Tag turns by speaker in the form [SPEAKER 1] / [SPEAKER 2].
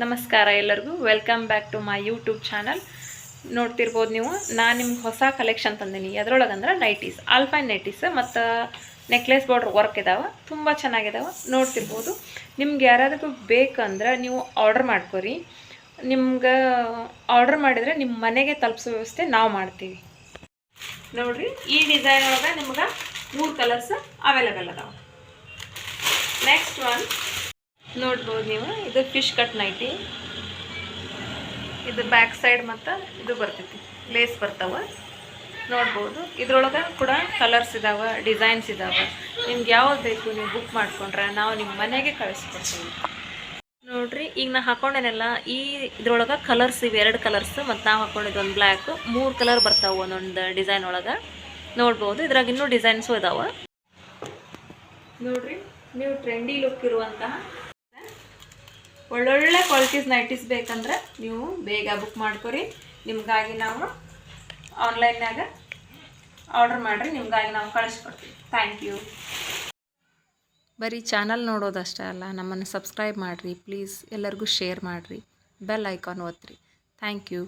[SPEAKER 1] ನಮಸ್ಕಾರ ಎಲ್ಲರಿಗೂ welcome back to my YouTube channel. ನೋಡ್ತಿರ್ಬೋದು ನೀವು, ನಾನು ನಿಮ್ಗೆ ಹೊಸ ಕಲೆಕ್ಷನ್ ತಂದೀನಿ. ಅದರೊಳಗಂದ್ರೆ ನೈಟೀಸ್, ಆಲ್ಫೈನ್ ನೈಟೀಸ್ ಮತ್ತು ನೆಕ್ಲೆಸ್ ಬಾರ್ಡ್ರ್ ವರ್ಕ್ ಇದಾವೆ, ತುಂಬ ಚೆನ್ನಾಗಿದಾವೆ. ನೋಡ್ತಿರ್ಬೋದು. ನಿಮ್ಗೆ ಯಾರಾದರೂ ಬೇಕಂದ್ರೆ ನೀವು ಆರ್ಡರ್ ಮಾಡ್ಕೊರಿ. ನಿಮ್ಗೆ ಆರ್ಡರ್ ಮಾಡಿದರೆ ನಿಮ್ಮ ಮನೆಗೆ ತಲುಪಿಸೋ ವ್ಯವಸ್ಥೆ ನಾವು ಮಾಡ್ತೀವಿ. ನೋಡಿರಿ, ಈ ಡಿಸೈನ್ ಒಳಗೆ ನಿಮ್ಗೆ 3 ಕಲರ್ಸ್ ಅವೈಲೇಬಲ್ ಅದಾವೆ. ನೆಕ್ಸ್ಟ್ ಒನ್ ನೋಡ್ಬೋದು ನೀವು, ಇದು ಫಿಶ್ ಕಟ್ ನೈಟಿ. ಇದು ಬ್ಯಾಕ್ ಸೈಡ್ ಮತ್ತು ಇದು ಬರ್ತೈತಿ, ಲೇಸ್ ಬರ್ತಾವೆ. ನೋಡ್ಬೋದು, ಇದ್ರೊಳಗೆ ಕೂಡ ಕಲರ್ಸ್ ಇದಾವೆ, ಡಿಸೈನ್ಸ್ ಇದಾವೆ. ನಿಮ್ಗೆ ಯಾವ್ದು ಬೇಕು ನೀವು ಬುಕ್ ಮಾಡ್ಕೊಂಡ್ರೆ ನಾವು ನಿಮ್ಮ ಮನೆಗೆ ಕಳಿಸ್ಕೊಡ್ತೀವಿ. ನೋಡಿರಿ, ಈಗ ನಾ ಹಾಕೊಂಡೇನೆಲ್ಲ ಈ ಇದ್ರೊಳಗೆ ಕಲರ್ಸ್ ಇವೆ, 2 ಕಲರ್ಸ್ ಮತ್ತು ನಾವು ಹಾಕೊಂಡಿದ್ದು ಒಂದು ಬ್ಲ್ಯಾಕ್, 3 ಕಲರ್ ಬರ್ತಾವೆ ಒಂದೊಂದು ಡಿಸೈನ್ ಒಳಗೆ. ನೋಡ್ಬೋದು, ಇದ್ರಾಗ ಇನ್ನೂ ಡಿಸೈನ್ಸು ಇದಾವೆ. ನೋಡಿರಿ, ನೀವು ಟ್ರೆಂಡಿ ಲುಕ್ ಇರುವಂತಹ ಒಳ್ಳೊಳ್ಳೆ ಕ್ವಾಲಿಟೀಸ್ ನೈಟೀಸ್ ಬೇಕಂದ್ರೆ ನೀವು ಬೇಗ ಬುಕ್ ಮಾಡ್ಕೊರಿ. ನಿಮಗಾಗಿ ನಾವು ಆನ್ಲೈನ್ನಾಗ ಆರ್ಡರ್ ಮಾಡಿರಿ, ನಿಮಗಾಗಿ ನಾವು ಕಳಿಸ್ಕೊಡ್ತೀವಿ. Thank you. ಬರೀ ಚಾನಲ್ ನೋಡೋದಷ್ಟೇ ಅಲ್ಲ, ನಮ್ಮನ್ನು ಸಬ್ಸ್ಕ್ರೈಬ್ ಮಾಡಿರಿ ಪ್ಲೀಸ್. ಎಲ್ಲರಿಗೂ ಶೇರ್ ಮಾಡಿರಿ, ಬೆಲ್ ಐಕಾನ್ ಒತ್ತಿರಿ. Thank you.